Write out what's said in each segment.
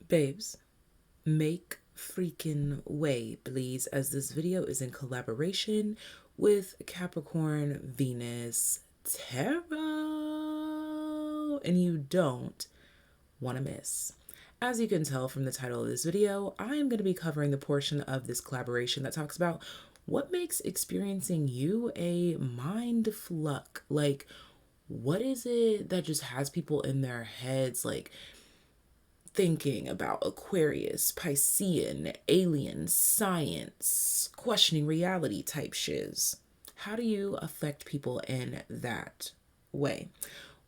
Babes, make freaking way, please, as this video is in collaboration with Capricorn Venus Tarot, and you don't want to miss. As you can tell from the title of this video, I am going to be covering the portion of this collaboration that talks about what makes experiencing you a mind fluck. Like, what is it that just has people in their heads, like, thinking about Aquarius, Piscean, alien, science, questioning reality type shiz? How do you affect people in that way?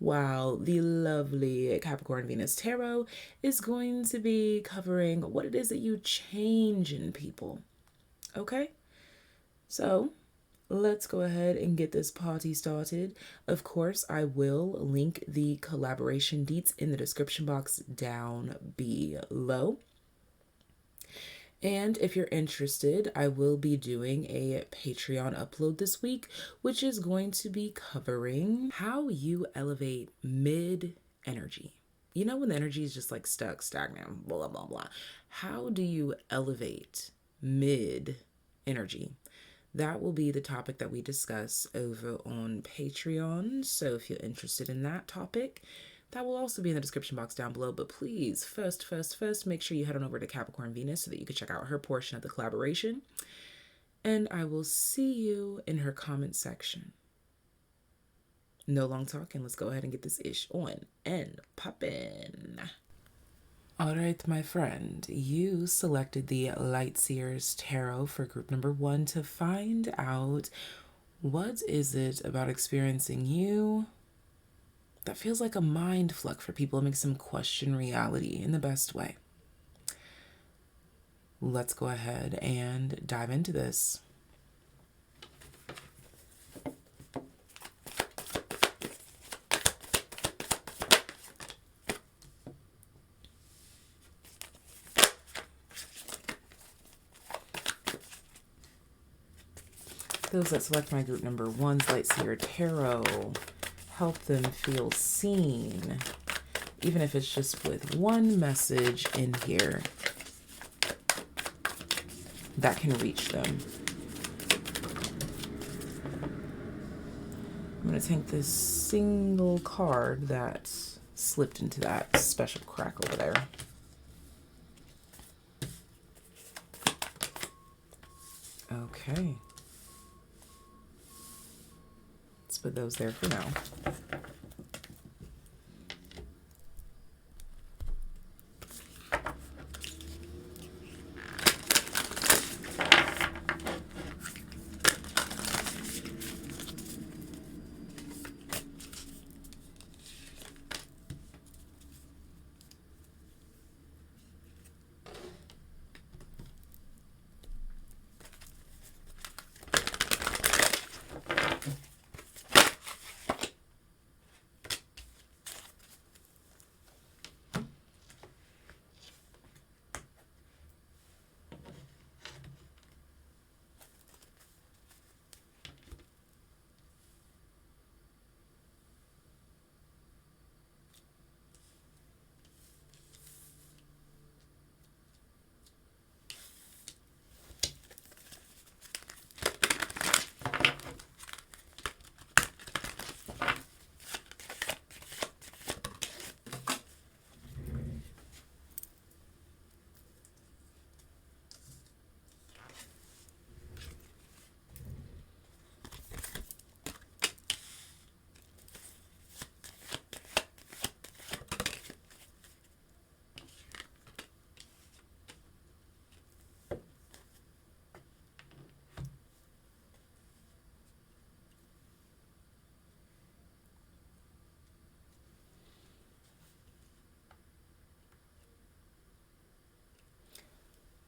While the lovely Capricorn Venus Tarot is going to be covering what it is that you change in people. Okay? So let's go ahead and get this party started. Of course, I will link the collaboration deets in the description box down below. And if you're interested, I will be doing a Patreon upload this week, which is going to be covering how you elevate mid energy. You know, when the energy is just like stuck, stagnant, blah, blah, blah. How do you elevate mid energy? That will be the topic that we discuss over on Patreon. So if you're interested in that topic, that will also be in the description box down below. But please, first, make sure you head on over to Capricorn Venus so that you can check out her portion of the collaboration. And I will see you in her comment section. No long talking. Let's go ahead and get this ish on and poppin'. All right, my friend, you selected the Lightseers Tarot for group number 1 to find out what is it about experiencing you that feels like a mind fluck for people. It makes them question reality in the best way. Let's go ahead and dive into this. Those that select my group number 1's Lightseer Tarot, help them feel seen, even if it's just with one message in here that can reach them. I'm going to take this single card that slipped into that special crack over there. Okay. Let's put those there for now.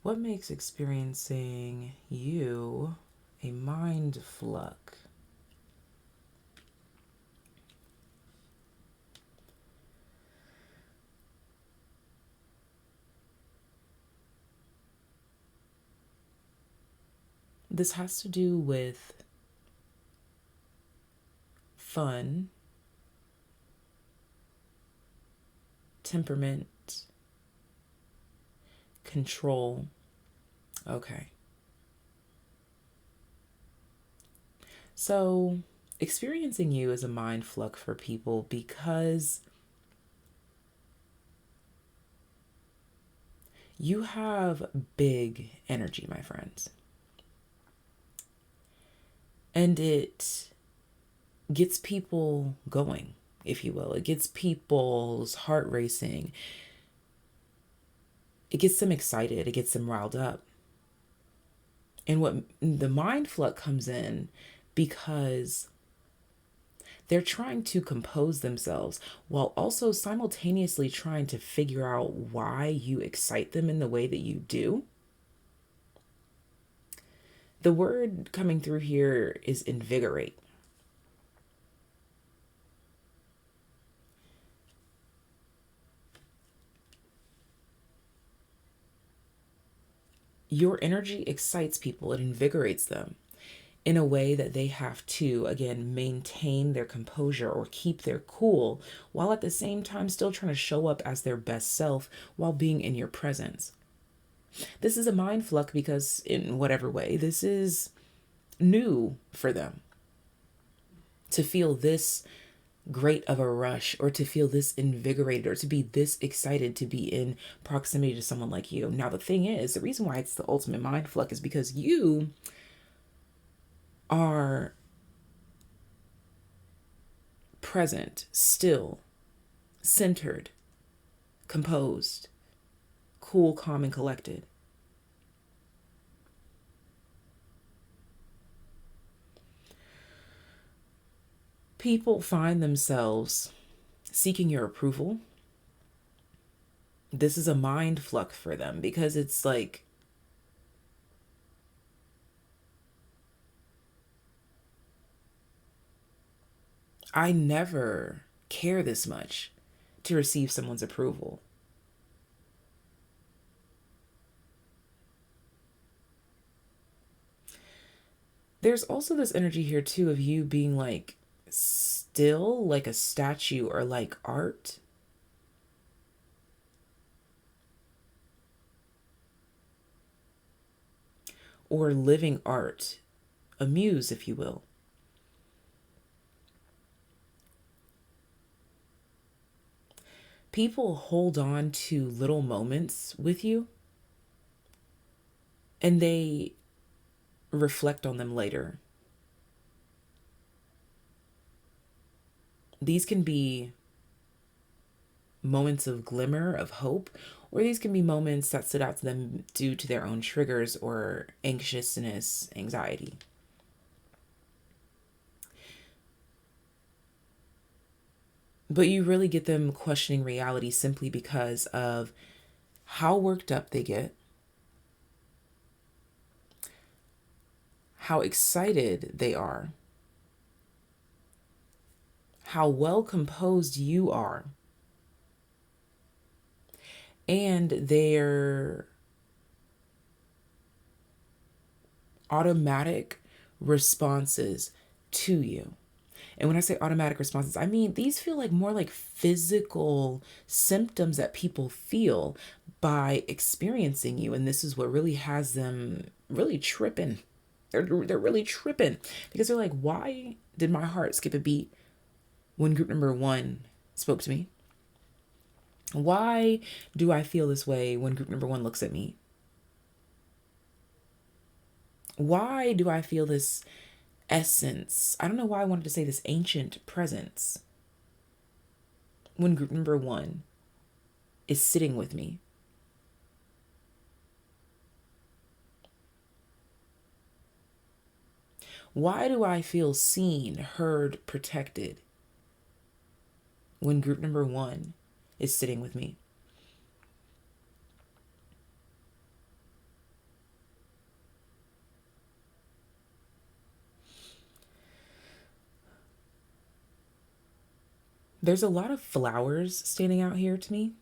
What makes experiencing you a mind fluck? This has to do with fun, temperament, control. Okay. So, experiencing you is a mind fluck for people because you have big energy, my friends. And it gets people going, if you will. It gets people's heart racing. It gets them excited. It gets them riled up. And what the mind fluck comes in because they're trying to compose themselves while also simultaneously trying to figure out why you excite them in the way that you do. The word coming through here is invigorate. Your energy excites people, it invigorates them in a way that they have to, again, maintain their composure or keep their cool while at the same time still trying to show up as their best self while being in your presence. This is a mind fluck because, in whatever way, this is new for them. To feel this great of a rush or to feel this invigorated or to be this excited to be in proximity to someone like you. Now, the thing is, the reason why it's the ultimate mind fluck is because you are present, still, centered, composed, cool, calm, and collected. People find themselves seeking your approval. This is a mind fluck for them because it's like, I never care this much to receive someone's approval. There's also this energy here too of you being like still like a statue or like art. Or living art, a muse, if you will. People hold on to little moments with you and they reflect on them later. These can be moments of glimmer, of hope, or these can be moments that stood out to them due to their own triggers or anxiousness, anxiety. But you really get them questioning reality simply because of how worked up they get, how excited they are, how well composed you are, and their automatic responses to you. And when I say automatic responses, I mean these feel like more like physical symptoms that people feel by experiencing you. And this is what really has them really tripping. They're really tripping because they're like, why did my heart skip a beat when group number 1 spoke to me? Why do I feel this way when group number 1 looks at me? Why do I feel this essence? I don't know why I wanted to say this ancient presence when group number 1 is sitting with me. Why do I feel seen, heard, protected when group number 1 is sitting with me? There's a lot of flowers standing out here to me.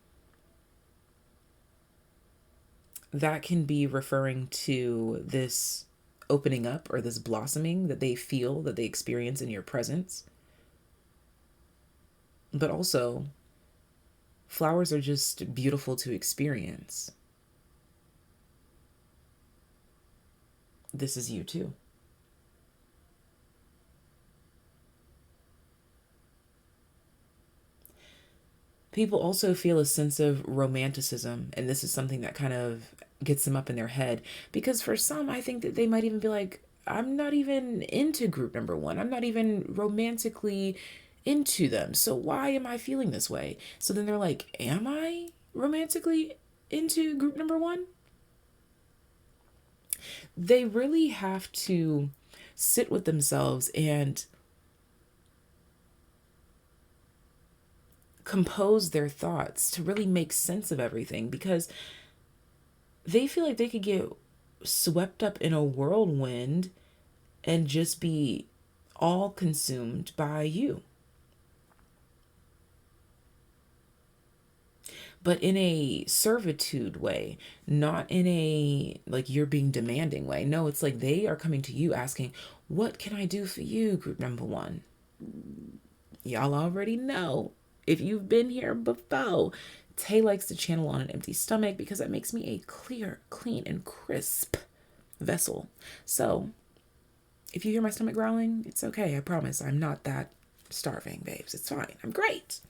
That can be referring to this opening up or this blossoming that they feel, that they experience in your presence. But also, flowers are just beautiful to experience. this is you too. People also feel a sense of romanticism, and this is something that kind of gets them up in their head, because for some, I think that they might even be like, I'm not even into group number one. I'm not even romantically into them. So why am I feeling this way? So then they're like, am I romantically into group number one? They really have to sit with themselves and compose their thoughts to really make sense of everything, because they feel like they could get swept up in a whirlwind and just be all consumed by you. But in a servitude way, not in a like you're being demanding way. No, it's like they are coming to you asking, what can I do for you, group number one? Y'all already know. If you've been here before, Tay likes to channel on an empty stomach because that makes me a clear, clean, and crisp vessel. So if you hear my stomach growling, it's okay. I promise I'm not that starving, babes. It's fine. I'm great.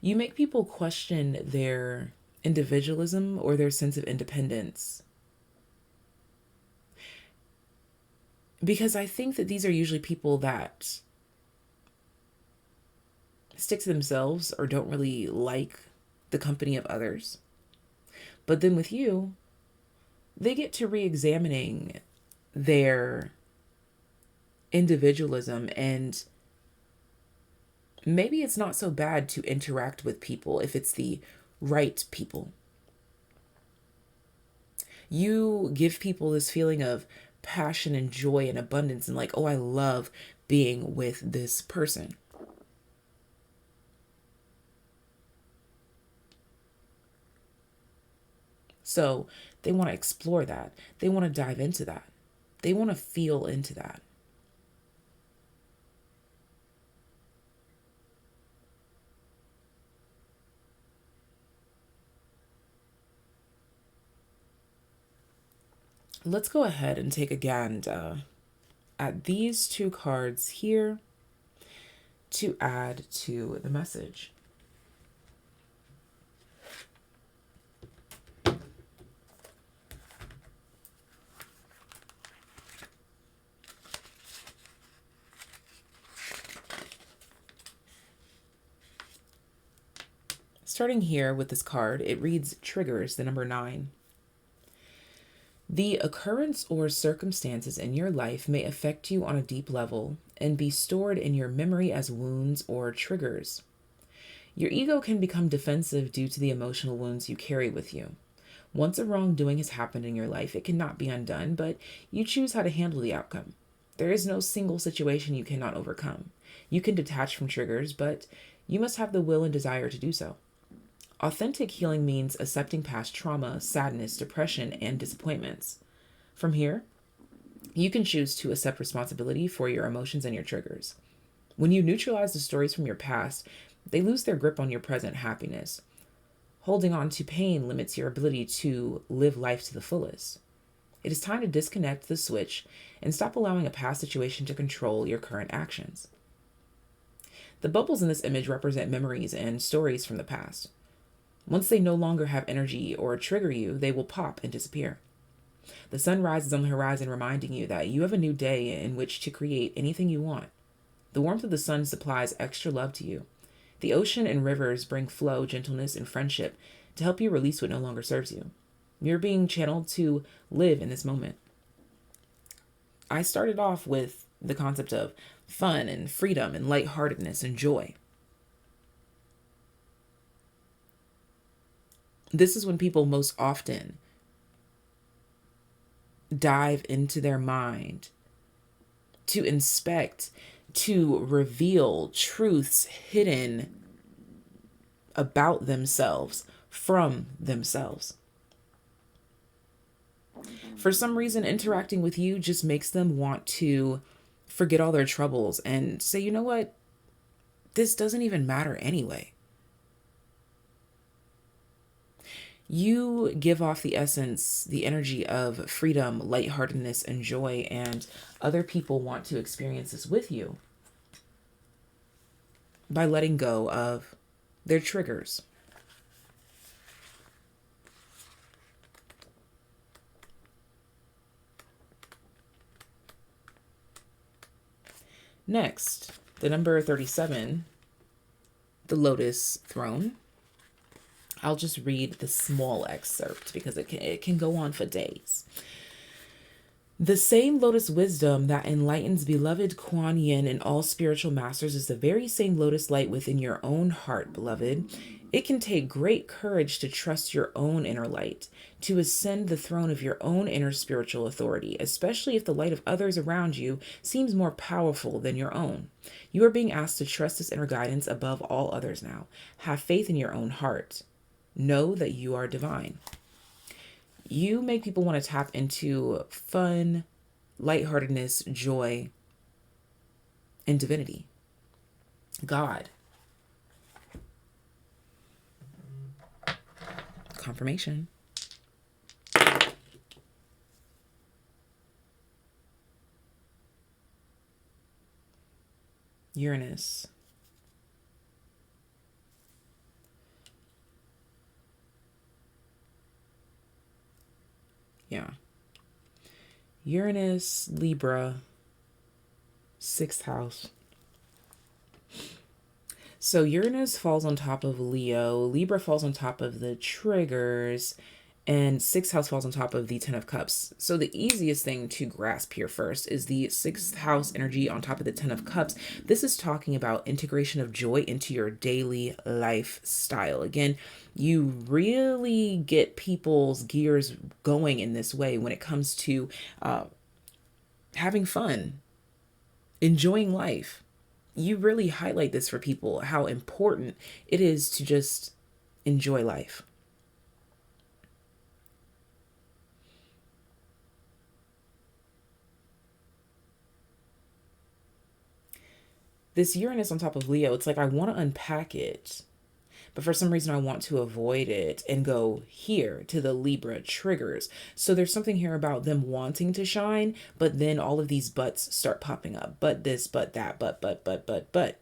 You make people question their individualism or their sense of independence. Because I think that these are usually people that stick to themselves or don't really like the company of others. But then with you, they get to re-examining their individualism, and maybe it's not so bad to interact with people if it's the right people. You give people this feeling of passion and joy and abundance and like, oh, I love being with this person. So they want to explore that. They want to dive into that. They want to feel into that. Let's go ahead and take a gander at these two cards here to add to the message. Starting here with this card, it reads triggers, the number 9. The occurrence or circumstances in your life may affect you on a deep level and be stored in your memory as wounds or triggers. Your ego can become defensive due to the emotional wounds you carry with you. Once a wrongdoing has happened in your life, it cannot be undone, but you choose how to handle the outcome. There is no single situation you cannot overcome. You can detach from triggers, but you must have the will and desire to do so. Authentic healing means accepting past trauma, sadness, depression, and disappointments. From here, you can choose to accept responsibility for your emotions and your triggers. When you neutralize the stories from your past, they lose their grip on your present happiness. Holding on to pain limits your ability to live life to the fullest. It is time to disconnect the switch and stop allowing a past situation to control your current actions. The bubbles in this image represent memories and stories from the past. Once they no longer have energy or trigger you, they will pop and disappear. The sun rises on the horizon, reminding you that you have a new day in which to create anything you want. The warmth of the sun supplies extra love to you. The ocean and rivers bring flow, gentleness, and friendship to help you release what no longer serves you. You're being channeled to live in this moment. I started off with the concept of fun and freedom and lightheartedness and joy. This is when people most often dive into their mind to inspect, to reveal truths hidden about themselves from themselves. For some reason, interacting with you just makes them want to forget all their troubles and say, you know what? This doesn't even matter anyway. You give off the essence, the energy of freedom, lightheartedness, and joy, and other people want to experience this with you by letting go of their triggers. Next, the number 37, the Lotus Throne. I'll just read the small excerpt because it can go on for days. The same lotus wisdom that enlightens beloved Kuan Yin and all spiritual masters is the very same lotus light within your own heart, beloved. It can take great courage to trust your own inner light, to ascend the throne of your own inner spiritual authority, especially if the light of others around you seems more powerful than your own. You are being asked to trust this inner guidance above all others now. Have faith in your own heart. Know that you are divine. You make people want to tap into fun, lightheartedness, joy, and divinity. God. Confirmation. Uranus. Yeah. Uranus, Libra, 6th house. So Uranus falls on top of Leo, Libra falls on top of the triggers, and 6th house falls on top of the 10 of cups. So the easiest thing to grasp here first is the 6th house energy on top of the 10 of cups. This is talking about integration of joy into your daily lifestyle. Again, you really get people's gears going in this way when it comes to having fun, enjoying life. You really highlight this for people, how important it is to just enjoy life. This Uranus on top of Leo, it's like I want to unpack it, but for some reason I want to avoid it and go here to the Libra triggers. So there's something here about them wanting to shine, but then all of these buts start popping up. But this, but that, but.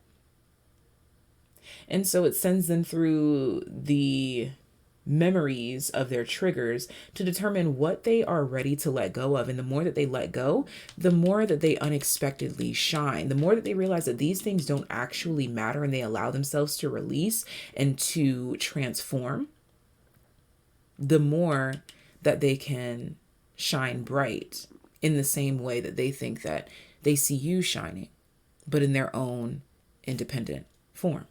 And so it sends them through the memories of their triggers to determine what they are ready to let go of. And the more that they let go, the more that they unexpectedly shine, the more that they realize that these things don't actually matter and they allow themselves to release and to transform, the more that they can shine bright in the same way that they think that they see you shining, but in their own independent form.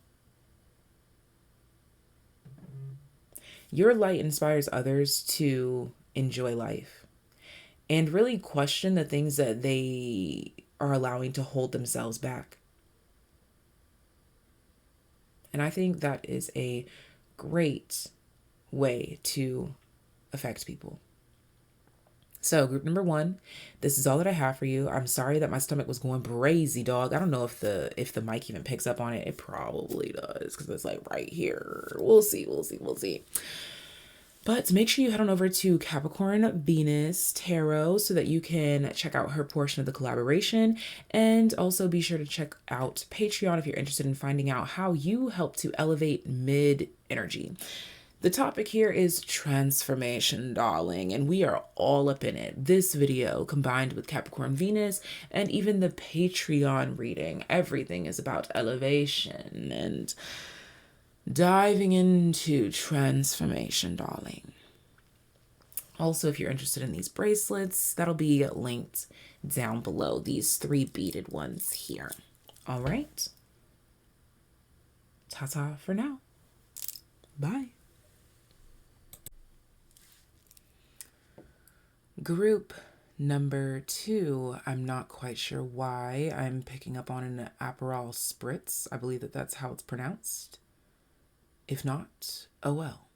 Your light inspires others to enjoy life and really question the things that they are allowing to hold themselves back. And I think that is a great way to affect people. So group number 1, this is all that I have for you. I'm sorry that my stomach was going crazy, dog. I don't know if the mic even picks up on it. It probably does because it's like right here. We'll see. But make sure you head on over to Capricorn Venus Tarot so that you can check out her portion of the collaboration. And also be sure to check out Patreon if you're interested in finding out how you help to elevate mid-energy. The topic here is transformation, darling, and we are all up in it. This video, combined with Capricorn Venus and even the Patreon reading, everything is about elevation and diving into transformation, darling. Also, if you're interested in these bracelets, that'll be linked down below, these 3 beaded ones here. All right. Ta-ta for now. Bye. Group number 2, I'm not quite sure why I'm picking up on an Aperol Spritz. I believe that that's how it's pronounced. If not, oh well.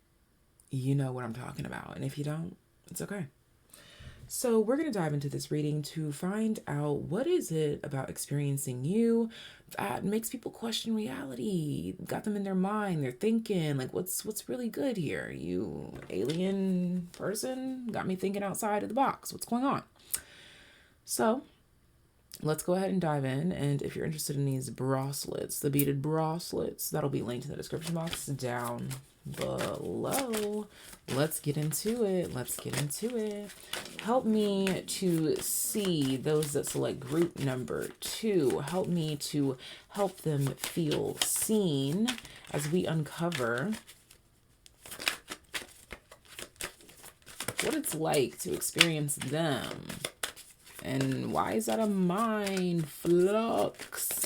You know what I'm talking about. And if you don't, it's okay. So we're going to dive into this reading to find out what is it about experiencing you that makes people question reality, got them in their mind, they're thinking like what's really good here? You alien person got me thinking outside of the box. What's going on? So let's go ahead and dive in. And if you're interested in these bracelets, the beaded bracelets, that'll be linked in the description box down below. Let's get into it. Let's get into it. Help me to see those that select group number 2. Help me to help them feel seen as we uncover what it's like to experience them. And why is that a mind flux?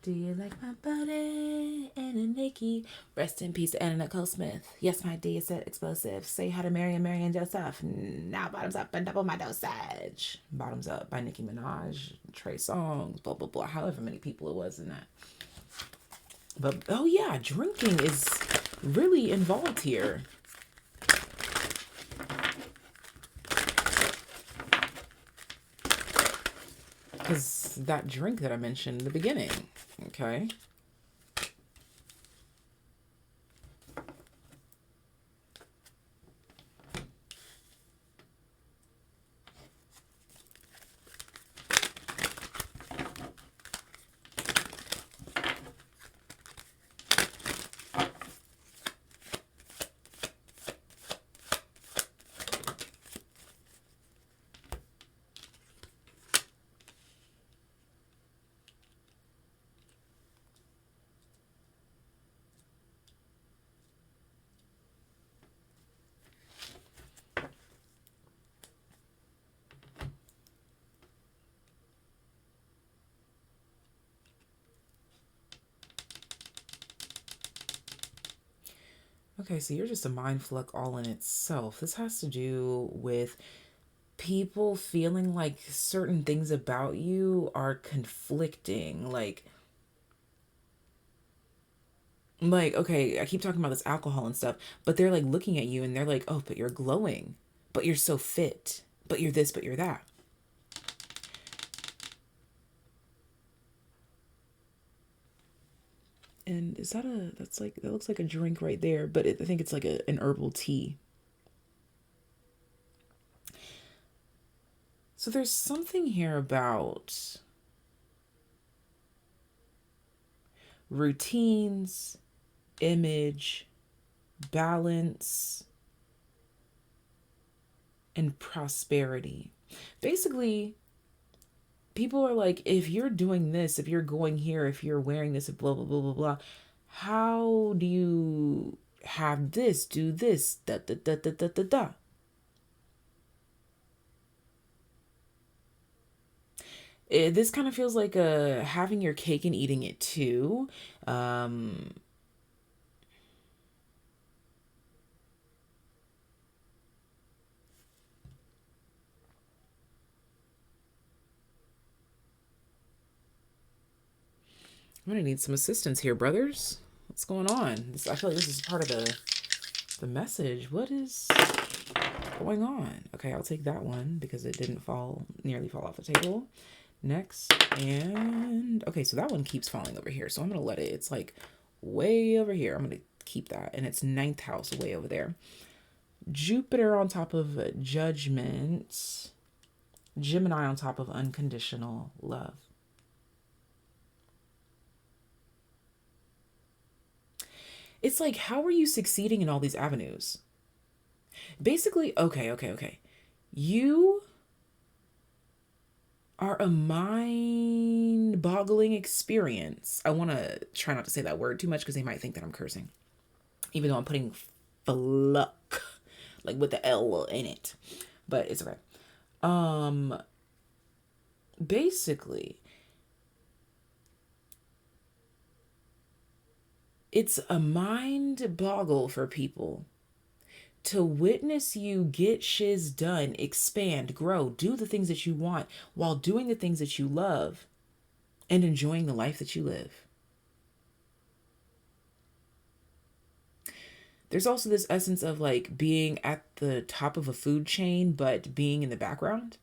Do you like my body and a Nikki? Rest in peace to Anna Nicole Smith. Yes, my D is said explosive. Say hi to Mary and Joseph. Now bottoms up and double my dosage. Bottoms Up by Nicki Minaj, Trey Songz, blah, blah, blah. However many people it was in that. But, oh yeah, drinking is really involved here. Because that drink that I mentioned in the beginning, okay? Okay, so you're just a mind fluck all in itself. This has to do with people feeling like certain things about you are conflicting. Okay, I keep talking about this alcohol and stuff, but they're like looking at you and they're like, oh, but you're glowing, but you're so fit, but you're this, but you're that. And is that that looks like a drink right there, but I think it's like an herbal tea. So there's something here about routines, image, balance, and prosperity. Basically, people are like, if you're doing this, if you're going here, if you're wearing this, blah, blah, blah, blah, blah, how do you have this, do this, da, da, da, da, da, da, da. This kind of feels like having your cake and eating it too. I'm gonna need some assistance here, brothers. What's going on? I feel like this is part of the message. What is going on? Okay, I'll take that one because it didn't nearly fall off the table. Next, and okay, so that one keeps falling over here. So I'm gonna let it. It's like way over here. I'm gonna keep that, and it's 9th house way over there. Jupiter on top of judgment. Gemini on top of unconditional love. It's like, how are you succeeding in all these avenues? Basically, okay. You are a mind boggling experience. I want to try not to say that word too much because they might think that I'm cursing, even though I'm putting fluck, like with the L in it, but it's okay. Basically, it's a mind boggle for people to witness you get shiz done, expand, grow, do the things that you want while doing the things that you love and enjoying the life that you live. There's also this essence of like being at the top of a food chain, but being in the background.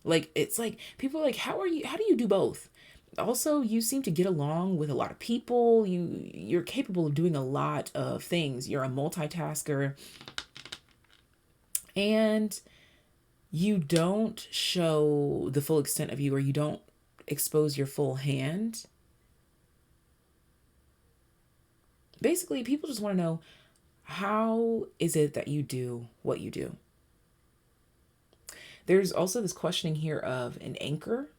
Like, it's like people are like, how do you do both? Also, you seem to get along with a lot of people. You're capable of doing a lot of things. You're a multitasker. And you don't show the full extent of you, or you don't expose your full hand. Basically, people just want to know, how is it that you do what you do? There's also this questioning here of an anchor.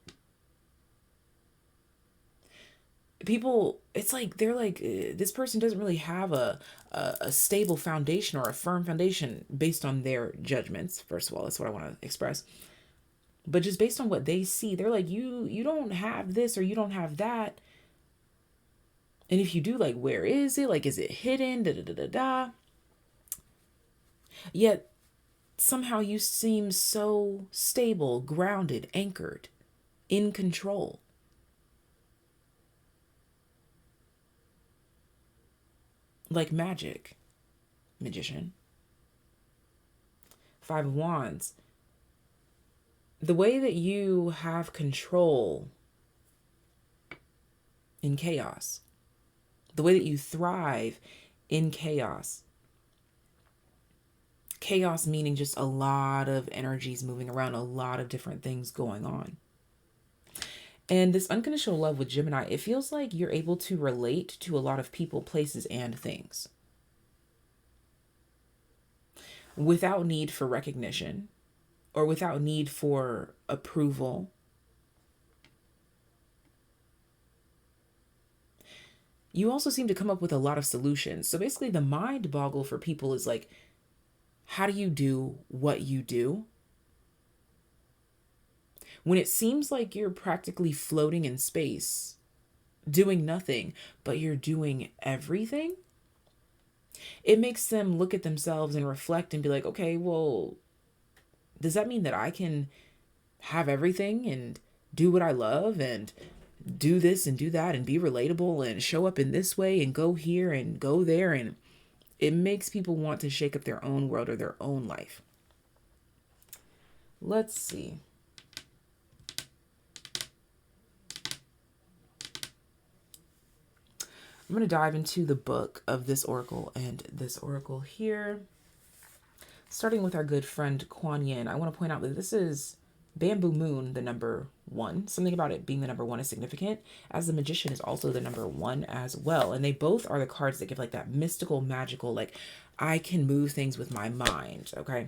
People, it's like they're like, this person doesn't really have a stable foundation or a firm foundation based on their judgments. First of all, that's what I want to express. But just based on what they see, they're like, you don't have this or you don't have that. And if you do, like, where is it? Like, is it hidden? Da da da da da. Yet somehow you seem so stable, grounded, anchored, in control. Like magic. Magician. Five of Wands. The way that you have control in chaos. The way that you thrive in chaos. Chaos meaning just a lot of energies moving around, a lot of different things going on. And this unconditional love with Gemini, it feels like you're able to relate to a lot of people, places, and things without need for recognition or without need for approval. You also seem to come up with a lot of solutions. So basically, the mind boggle for people is like, how do you do what you do? When it seems like you're practically floating in space, doing nothing, but you're doing everything, it makes them look at themselves and reflect and be like, okay, well, does that mean that I can have everything and do what I love and do this and do that and be relatable and show up in this way and go here and go there? And it makes people want to shake up their own world or their own life. Let's see. I'm going to dive into the book of this oracle and this oracle here. Starting with our good friend Kuan Yin, I want to point out that this is Bamboo Moon, the number 1. Something about it being the number 1 is significant, as the Magician is also the number 1 as well. And they both are the cards that give like that mystical, magical, like, I can move things with my mind, okay?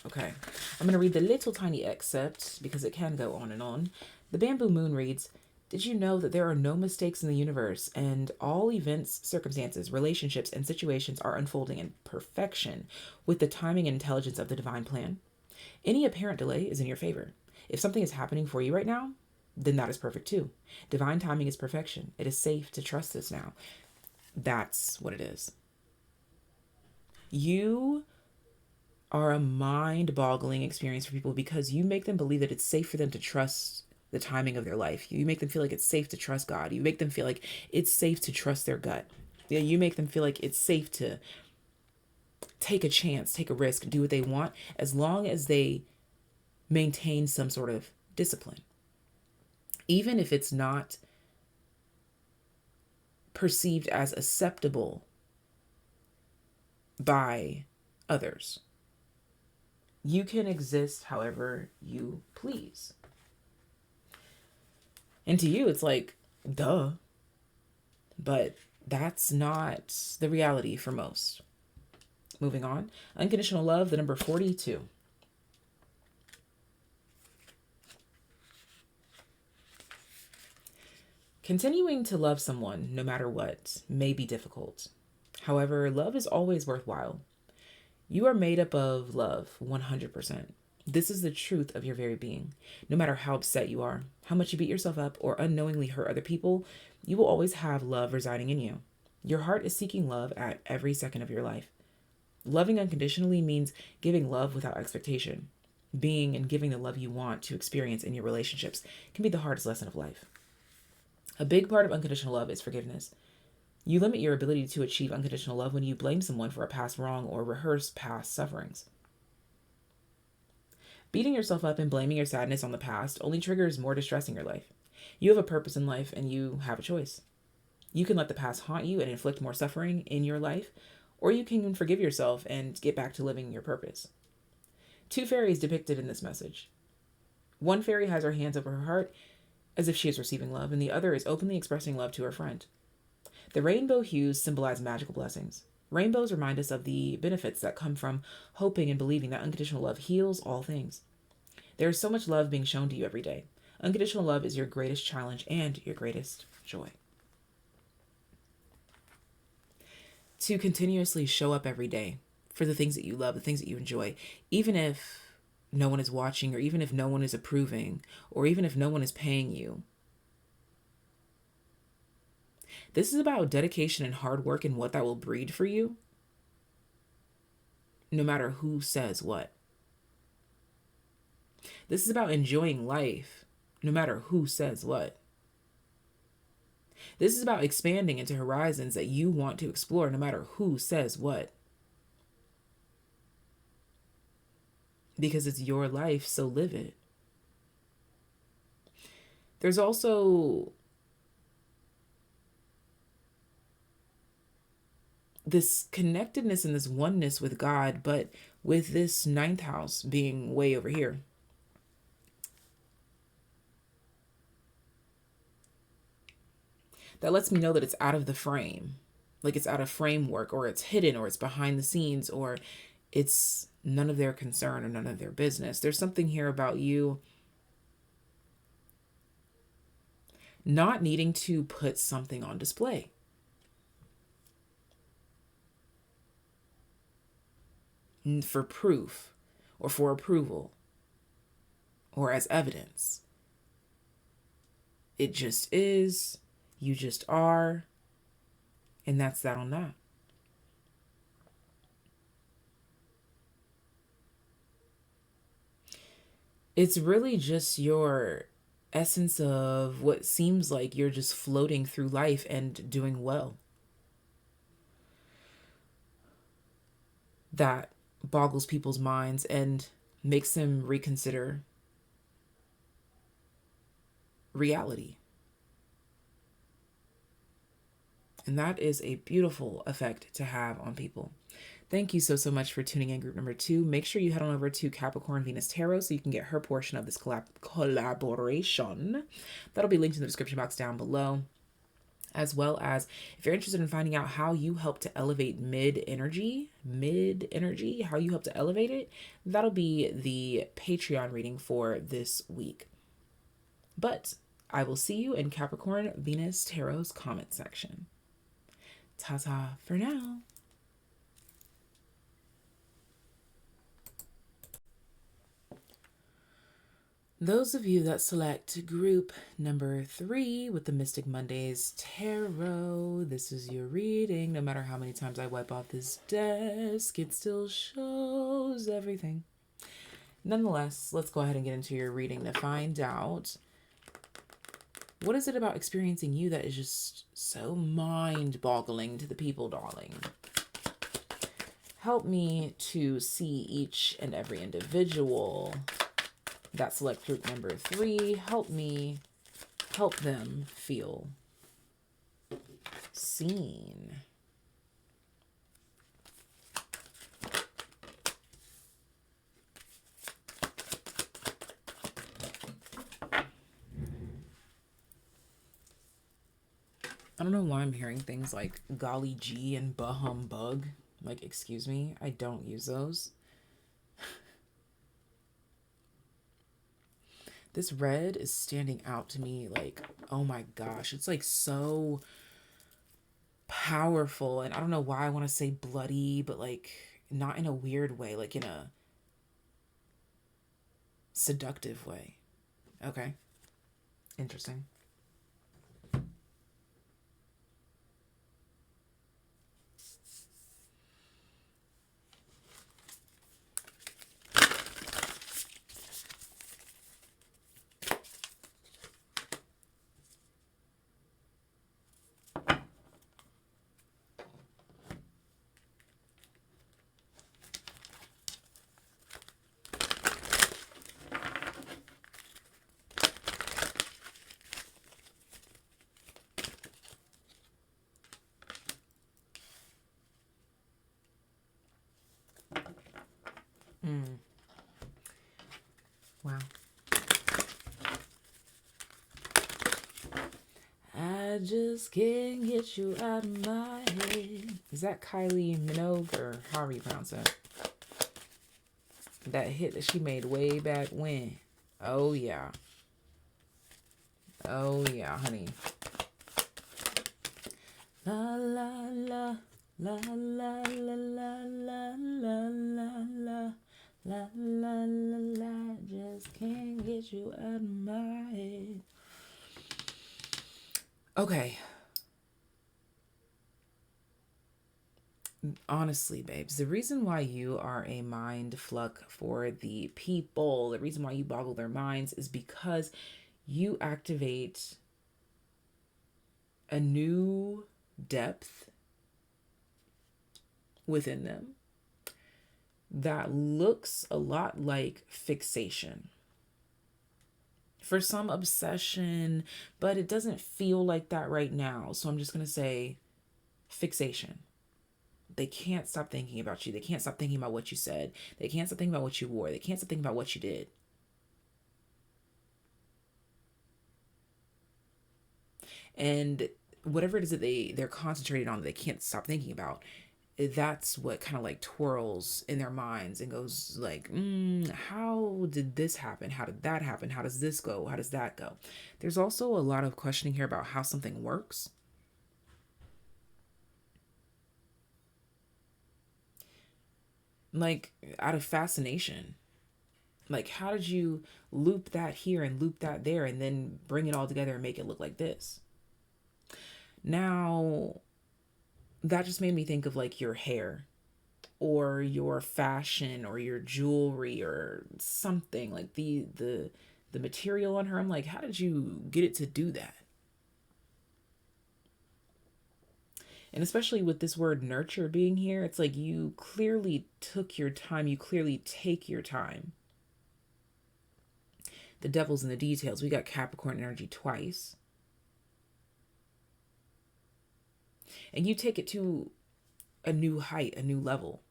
Okay, I'm going to read the little tiny excerpt because it can go on and on. The Bamboo Moon reads, did you know that there are no mistakes in the universe and all events, circumstances, relationships, and situations are unfolding in perfection with the timing and intelligence of the divine plan? Any apparent delay is in your favor. If something is happening for you right now, then that is perfect too. Divine timing is perfection. It is safe to trust this now. That's what it is. You are a mind-boggling experience for people because you make them believe that it's safe for them to trust the timing of their life. You make them feel like it's safe to trust God. You make them feel like it's safe to trust their gut. Yeah, you make them feel like it's safe to take a chance, take a risk, do what they want, as long as they maintain some sort of discipline. Even if it's not perceived as acceptable by others. You can exist however you please. And to you, it's like, duh. But that's not the reality for most. Moving on. Unconditional love, the number 42. Continuing to love someone, no matter what, may be difficult. However, love is always worthwhile. You are made up of love, 100%. This is the truth of your very being. No matter how upset you are, how much you beat yourself up, or unknowingly hurt other people, you will always have love residing in you. Your heart is seeking love at every second of your life. Loving unconditionally means giving love without expectation. Being and giving the love you want to experience in your relationships can be the hardest lesson of life. A big part of unconditional love is forgiveness. You limit your ability to achieve unconditional love when you blame someone for a past wrong or rehearse past sufferings. Beating yourself up and blaming your sadness on the past only triggers more distress in your life. You have a purpose in life and you have a choice. You can let the past haunt you and inflict more suffering in your life, or you can forgive yourself and get back to living your purpose. Two fairies depicted in this message. One fairy has her hands over her heart as if she is receiving love, and the other is openly expressing love to her friend. The rainbow hues symbolize magical blessings. Rainbows remind us of the benefits that come from hoping and believing that unconditional love heals all things. There is so much love being shown to you every day. Unconditional love is your greatest challenge and your greatest joy. To continuously show up every day for the things that you love, the things that you enjoy, even if no one is watching, or even if no one is approving, or even if no one is paying you. This is about dedication and hard work and what that will breed for you, no matter who says what. This is about enjoying life, no matter who says what. This is about expanding into horizons that you want to explore, no matter who says what. Because it's your life, so live it. There's also this connectedness and this oneness with God, but with this 9th house being way over here. That lets me know that it's out of the frame. Like it's out of framework, or it's hidden, or it's behind the scenes, or it's none of their concern or none of their business. There's something here about you not needing to put something on display. For proof, or for approval, or as evidence. It just is, you just are, and that's that on that. It's really just your essence of what seems like you're just floating through life and doing well. That boggles people's minds and makes them reconsider reality. And that is a beautiful effect to have on people. Thank you so much for tuning in, group number 2. Make sure you head on over to Capricorn Venus Tarot so you can get her portion of this collaboration. That'll be linked in the description box down below. As well as, if you're interested in finding out how you help to elevate mid energy, how you help to elevate it, that'll be the Patreon reading for this week. But I will see you in Capricorn Venus Tarot's comment section. Ta-ta for now. Those of you that select group number 3 with the Mystic Mondays Tarot, this is your reading. No matter how many times I wipe off this desk, it still shows everything. Nonetheless, let's go ahead and get into your reading to find out what is it about experiencing you that is just so mind-boggling to the people, darling. Help me to see each and every individual that select group number 3. Help me help them feel seen. I don't know why I'm hearing things like golly gee and bahum bug. Like, excuse me, I don't use those. This red is standing out to me like, oh my gosh, it's like so powerful. And I don't know why I want to say bloody, but like not in a weird way, like in a seductive way. Okay. Interesting. Mm. Wow. I just can't get you out of my head. Is that Kylie Minogue or however you pronounce it? That hit that she made way back when. Oh yeah. Oh yeah, honey. La la la la la la la la la la la la la la la. Just can't get you out of my head. Okay. Honestly, babes, the reason why you are a mind fluck for the people, the reason why you boggle their minds is because you activate a new depth within them that looks a lot like fixation. For some, obsession, but it doesn't feel like that right now. So I'm just going to say fixation. They can't stop thinking about you. They can't stop thinking about what you said. They can't stop thinking about what you wore. They can't stop thinking about what you did. And whatever it is that they're concentrated on that they can't stop thinking about, that's what kind of like twirls in their minds and goes like, how did this happen? How did that happen? How does this go? How does that go? There's also a lot of questioning here about how something works. Like out of fascination. Like, how did you loop that here and loop that there and then bring it all together and make it look like this? Now, that just made me think of like your hair or your fashion or your jewelry or something like the material on her. I'm like, how did you get it to do that? And especially with this word nurture being here, it's like you clearly took your time. You clearly take your time. The devil's in the details. We got Capricorn energy twice. And you take it to a new height, a new level.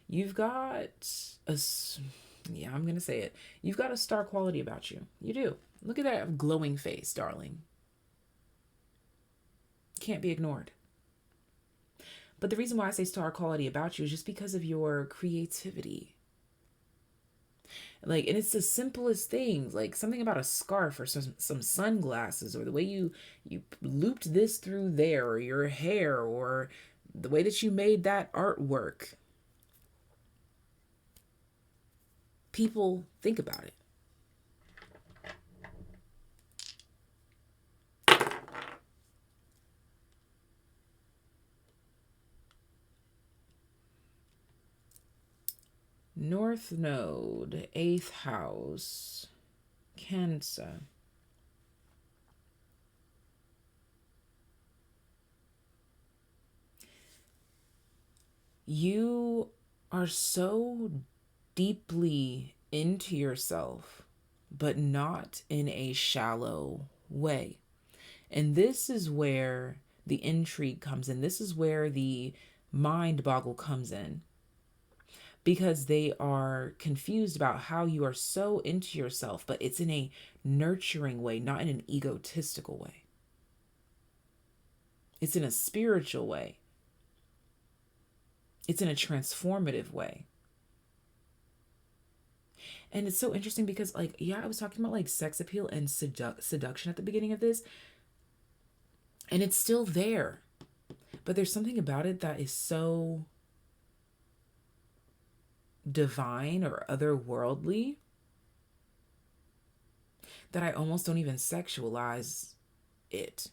You've got I'm going to say it. You've got a star quality about you. You do. Look at that glowing face, darling. Can't be ignored. But the reason why I say star quality about you is just because of your creativity. Like, and it's the simplest things, like something about a scarf or some sunglasses, or the way you looped this through there, or your hair, or the way that you made that artwork. People think about it. North Node, 8th house, Cancer. You are so deeply into yourself, but not in a shallow way. And this is where the intrigue comes in. This is where the mind boggle comes in. because they are confused about how you are so into yourself, but it's in a nurturing way, not in an egotistical way. It's in a spiritual way. It's in a transformative way. And it's so interesting because, like, yeah, I was talking about like sex appeal and seduction at the beginning of this, and it's still there. But there's something about it that is so divine or otherworldly that I almost don't even sexualize it.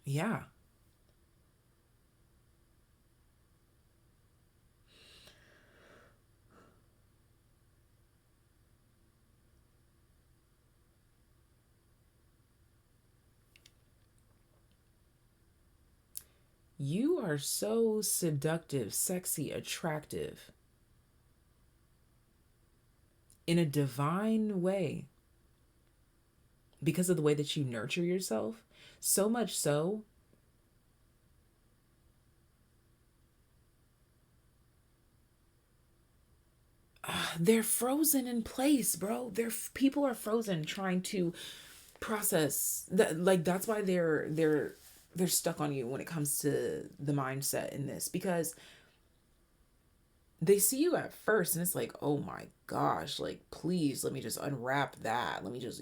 Yeah. You are so seductive, sexy, attractive in a divine way because of the way that you nurture yourself. So much so they're frozen in place, bro. People are frozen trying to process that. Like, that's why they're stuck on you when it comes to the mindset in this, because they see you at first and it's like, oh my gosh, like, please let me just unwrap that, let me just,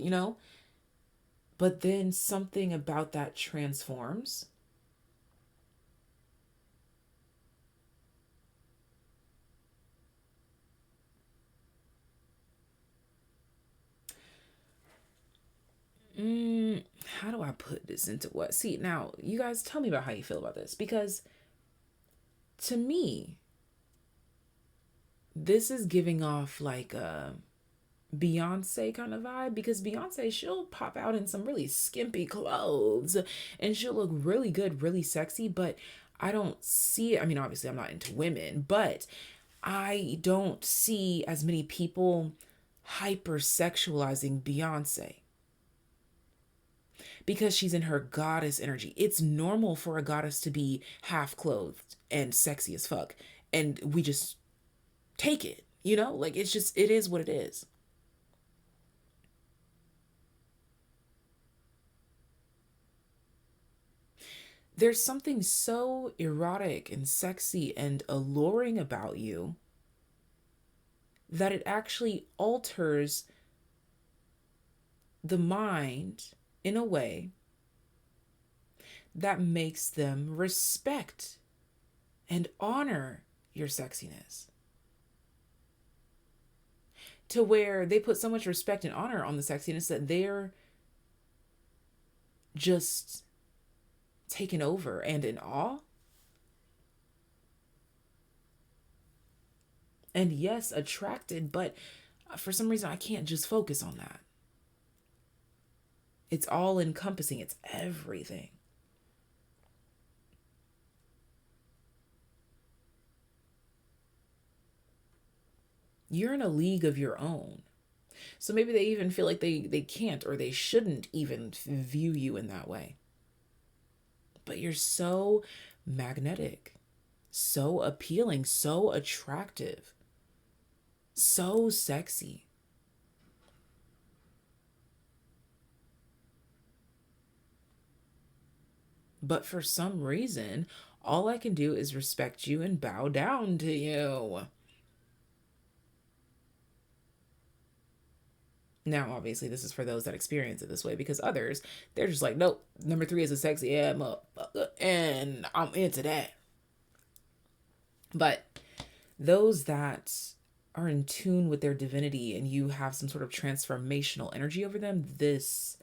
but then something about that transforms. How do I put this into what? See, now you guys tell me about how you feel about this, because to me, this is giving off like a Beyonce kind of vibe, because Beyonce, she'll pop out in some really skimpy clothes and she'll look really good, really sexy, but I don't see it. I mean, obviously, I'm not into women, but I don't see as many people hypersexualizing Beyonce because she's in her goddess energy. It's normal for a goddess to be half clothed and sexy as fuck. And we just take it, Like, it's just, it is what it is. There's something so erotic and sexy and alluring about you that it actually alters the mind in a way that makes them respect and honor your sexiness, to where they put so much respect and honor on the sexiness that they're just taken over and in awe. And yes, attracted, but for some reason I can't just focus on that. It's all encompassing, it's everything. You're in a league of your own. So maybe they even feel like they can't or they shouldn't even view you in that way. But you're so magnetic, so appealing, so attractive, so sexy. But for some reason, all I can do is respect you and bow down to you. Now, obviously, this is for those that experience it this way, because others, they're just like, nope, number 3 is a sexy ass motherfucker, and I'm into that. But those that are in tune with their divinity and you have some sort of transformational energy over them, this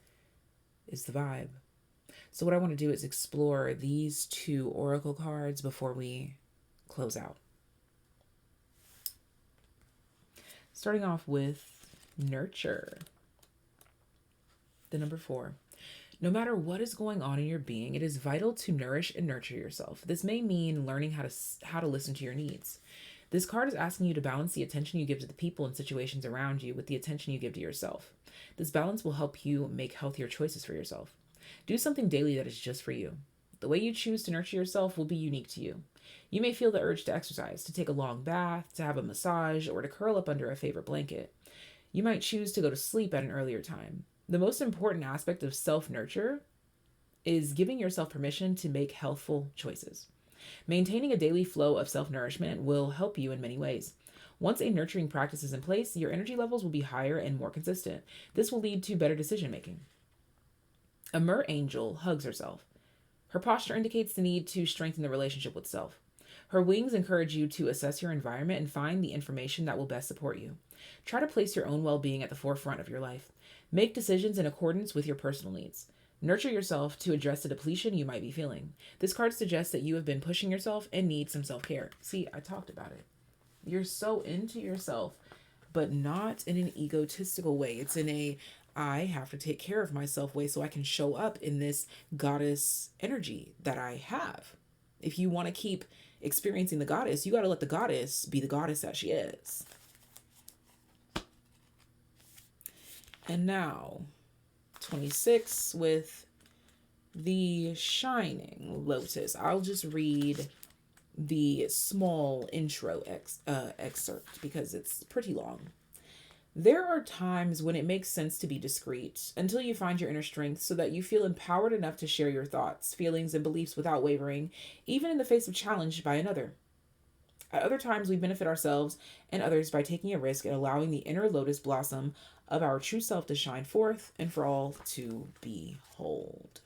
is the vibe. So what I want to do is explore these 2 oracle cards before we close out. Starting off with nurture. The number 4. No matter what is going on in your being, it is vital to nourish and nurture yourself. This may mean learning how to listen to your needs. This card is asking you to balance the attention you give to the people and situations around you with the attention you give to yourself. This balance will help you make healthier choices for yourself. Do something daily that is just for you. The way you choose to nurture yourself will be unique to you. You may feel the urge to exercise, to take a long bath, to have a massage, or to curl up under a favorite blanket. You might choose to go to sleep at an earlier time. The most important aspect of self-nurture is giving yourself permission to make healthful choices. Maintaining a daily flow of self-nourishment will help you in many ways. Once a nurturing practice is in place, your energy levels will be higher and more consistent. This will lead to better decision making. A mer angel hugs herself. Her posture indicates the need to strengthen the relationship with self. Her wings encourage you to assess your environment and find the information that will best support you. Try to place your own well-being at the forefront of your life. Make decisions in accordance with your personal needs. Nurture yourself to address the depletion you might be feeling. This card suggests that you have been pushing yourself and need some self-care. See, I talked about it. You're so into yourself, but not in an egotistical way. It's in a, I have to take care of myself way so I can show up in this goddess energy that I have. If you want to keep experiencing the goddess, you got to let the goddess be the goddess that she is. And now, 26 with the Shining Lotus. I'll just read the small intro excerpt because it's pretty long. There are times when it makes sense to be discreet until you find your inner strength so that you feel empowered enough to share your thoughts, feelings, and beliefs without wavering, even in the face of challenge by another. At other times, we benefit ourselves and others by taking a risk and allowing the inner lotus blossom of our true self to shine forth and for all to behold.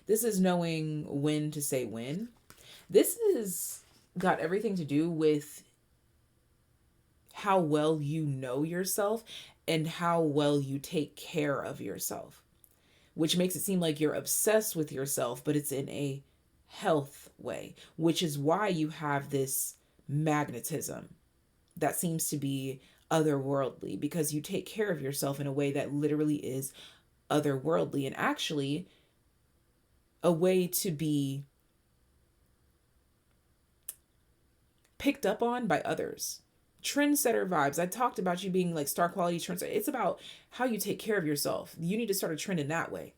This is knowing when to say when. This has got everything to do with how well you know yourself and how well you take care of yourself, which makes it seem like you're obsessed with yourself, but it's in a health way, which is why you have this magnetism that seems to be otherworldly, because you take care of yourself in a way that literally is otherworldly and actually a way to be picked up on by others. Trendsetter vibes. I talked about you being like star quality trendsetter. It's about how you take care of yourself. You need to start a trend in that way.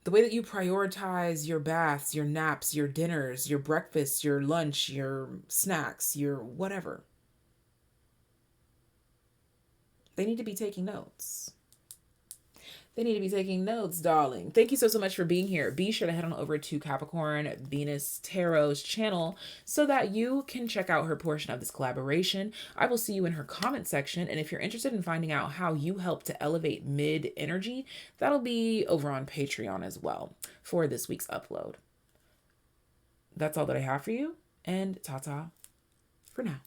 The way that you prioritize your baths, your naps, your dinners, your breakfast, your lunch, your snacks, your whatever. They need to be taking notes. They need to be taking notes, darling. Thank you so much for being here. Be sure to head on over to Capricorn Venus Tarot's channel so that you can check out her portion of this collaboration. I will see you in her comment section. And if you're interested in finding out how you help to elevate mid energy, that'll be over on Patreon as well for this week's upload. That's all that I have for you. And ta-ta for now.